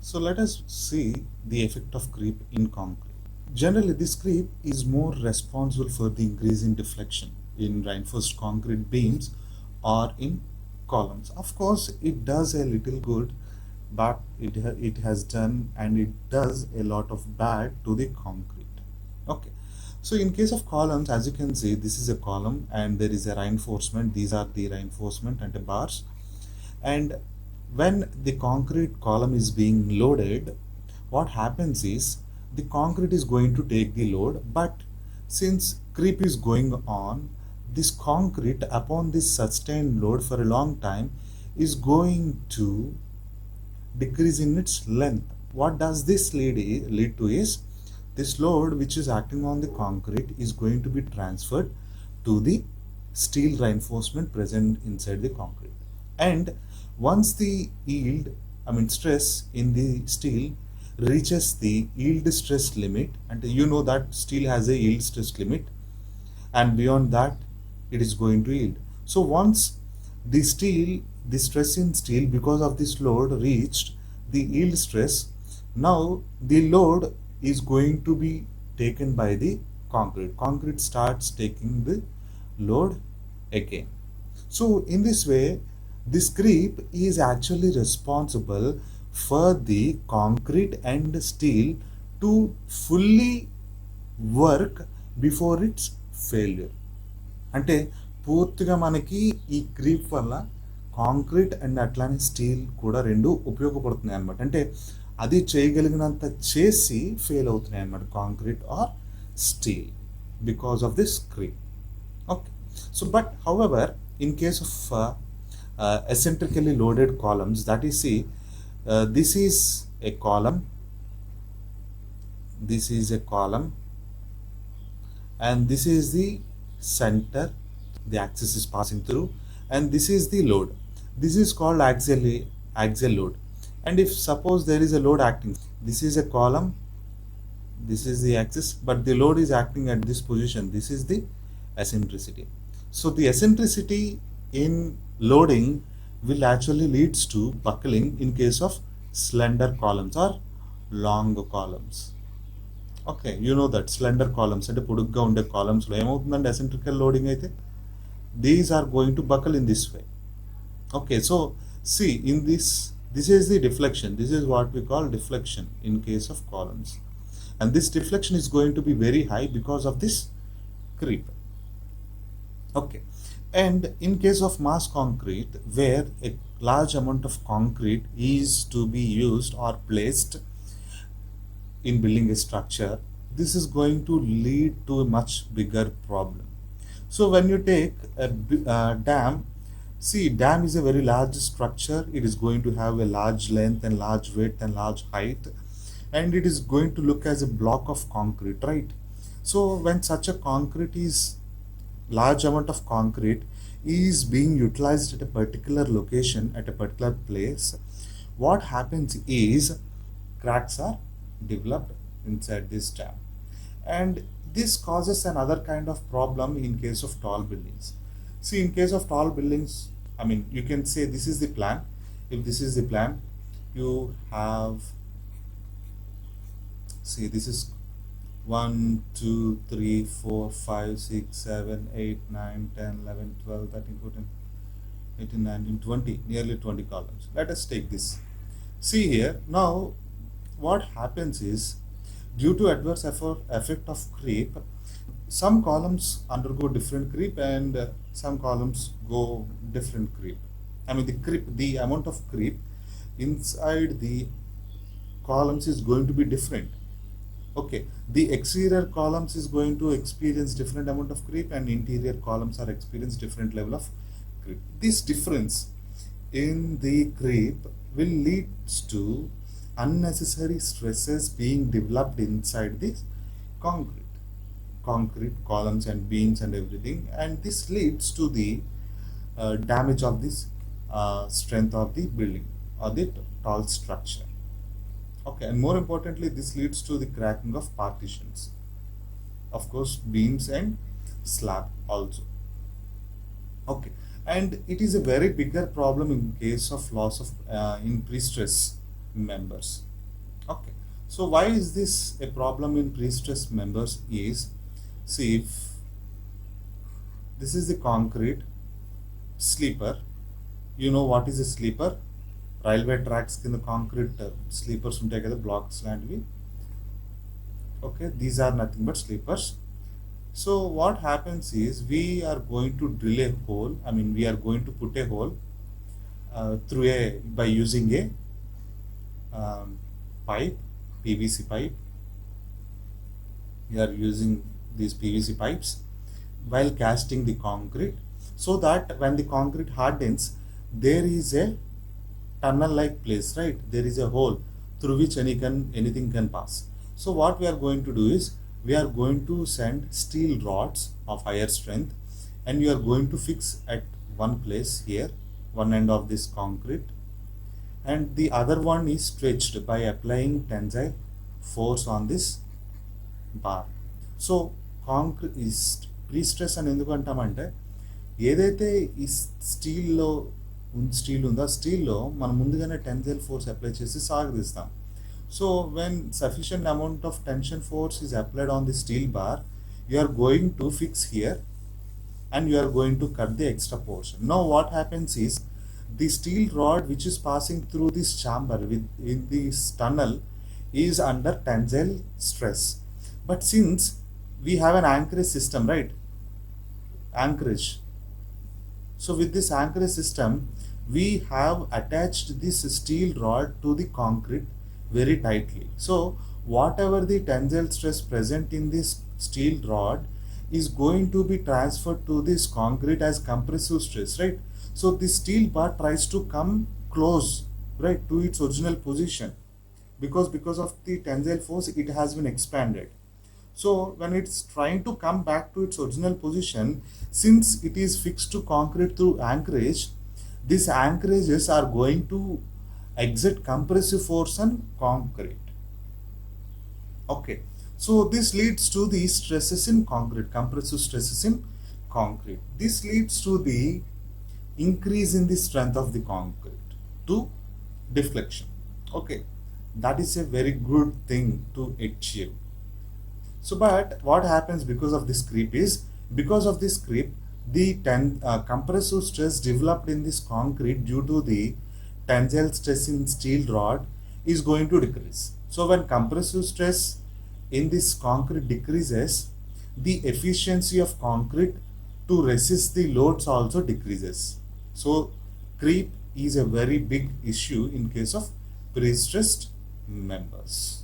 So let us see the effect of creep in concrete. Generally, this creep is more responsible for the increase in deflection in reinforced concrete beams or in columns. Of course, it does a little good, but it has done and it does a lot of bad to the concrete. Okay. So in case of columns, as you can see, this is a column and there is a reinforcement. These are the reinforcement and the bars. And when the concrete column is being loaded, what happens is the concrete is going to take the load, but since creep is going on, this concrete upon this sustained load for a long time is going to decrease in its length. What does this lead to is this load which is acting on the concrete is going to be transferred to the steel reinforcement present inside the concrete. And once the stress in the steel reaches the yield stress limit, and you know that steel has a yield stress limit, and beyond that it is going to yield. So once the stress in steel because of this load reached the yield stress, now the load is going to be taken by the concrete starts taking the load again. So in this way, this creep is actually responsible for the concrete and steel to fully work before its failure. అంటే పూర్తిగా మనకి ఈ creep వల్ల concrete and అట్లానే steel కూడా రెండు ఉపయోగపడుతున్నాయి అనమాట. అంటే అది చేయగలిగినంత చేసి ఫెయిల్ అవుతున్నాయి అనమాట, concrete or steel, because of this creep. Okay. So but however in case of eccentrically loaded columns, that is, see, this is a column, this is a column, and this is the center, the axis is passing through, and this is the load. This is called axial load. And if suppose there is a load acting, this is a column, this is the axis, but the load is acting at this position, this is the eccentricity. So the eccentricity in loading will actually leads to buckling in case of slender columns or long columns. Okay, you know that slender columns అంటే పొడుగ్గా ఉండే కాలమ్స్లో ఏమవుతుందంటే ఎసెంట్రికల్ loading అయితే these are going to buckle in this way. Okay, so see, in this is the deflection, this is what we call deflection in case of columns, and this deflection is going to be very high because of this creep. Okay. And in case of mass concrete, where a large amount of concrete is to be used or placed in building a structure, this is going to lead to a much bigger problem. So when you take a dam, see, dam is a very large structure. It is going to have a large length and large width and large height, and it is going to look as a block of concrete, right? So when such a concrete is large amount of concrete is being utilized at a particular location, at a particular place, what happens is cracks are developed inside this dam, and this causes another kind of problem in case of tall buildings. See, in case of tall buildings, I mean, you can say this is the plan. If this is the plan, you have, see, this is 1, 2, 3, 4, 5, 6, 7, 8, 9, 10, 11, 12, 13, 14, 18, 19, 20, nearly 20 columns. Let us take this. See here, now what happens is, due to adverse effect of creep, some columns undergo different creep and some columns go different creep. I mean, the amount of creep inside the columns is going to be different. Okay, the exterior columns is going to experience different amount of creep, and interior columns are experience different level of creep. This difference in the creep will lead to unnecessary stresses being developed inside this concrete columns and beams and everything, and this leads to the damage of this strength of the building or the tall structure. Okay, and more importantly, this leads to the cracking of partitions, of course, beams and slab also. Okay, and it is a very bigger problem in case of loss of in pre-stress members. Okay, so why is this a problem in pre-stressed members is, see, if this is the concrete sleeper, you know what is a sleeper? Railway tracks కింద concrete sleepers ఉంటాయి కదా, blocks లాంటివి. Okay, these are nothing but sleepers. So what happens is we are going to drill a hole, I mean we are going to put a hole through a by using a pipe, PVC pipe. We are using these PVC pipes while casting the concrete, so that when the concrete hardens, there is a tunnel like place, right? There is a hole through which anything can pass. So what we are going to do is, we are going to send steel rods of higher strength, and you are going to fix at one place here, one end of this concrete, and the other one is stretched by applying tensile force on this bar. So concrete ఈ ప్రీస్ట్రెస్ అని ఎందుకు అంటామంటే, ఏదైతే ఈ steel ఉందో ఆ స్టీల్లో మనం ముందుగానే tensile force apply చేసి సాగదీస్తాం. So when sufficient amount of tension force is applied on the steel bar, you are going to fix here and you are going to cut the extra portion. Now what happens is, the steel rod which is passing through this chamber in this tunnel is under tensile stress. But since we have an anchorage system, right? Anchorage. So with this anchorage system, we have attached this steel rod to the concrete very tightly. So whatever the tensile stress present in this steel rod is going to be transferred to this concrete as compressive stress, right? So this steel bar tries to come close, right, to its original position, because of the tensile force it has been expanded. So when it's trying to come back to its original position, since it is fixed to concrete through anchorage, these anchorages are going to exert compressive force on concrete. Okay, so this leads to the stresses in concrete, compressive stresses in concrete. This leads to the increase in the strength of the concrete to deflection. Okay, that is a very good thing to achieve. So but what happens because of this creep is, because of this creep, the compressive stress developed in this concrete due to the tensile stress in steel rod is going to decrease. So when compressive stress in this concrete decreases, the efficiency of concrete to resist the loads also decreases. So creep is a very big issue in case of pre-stressed members.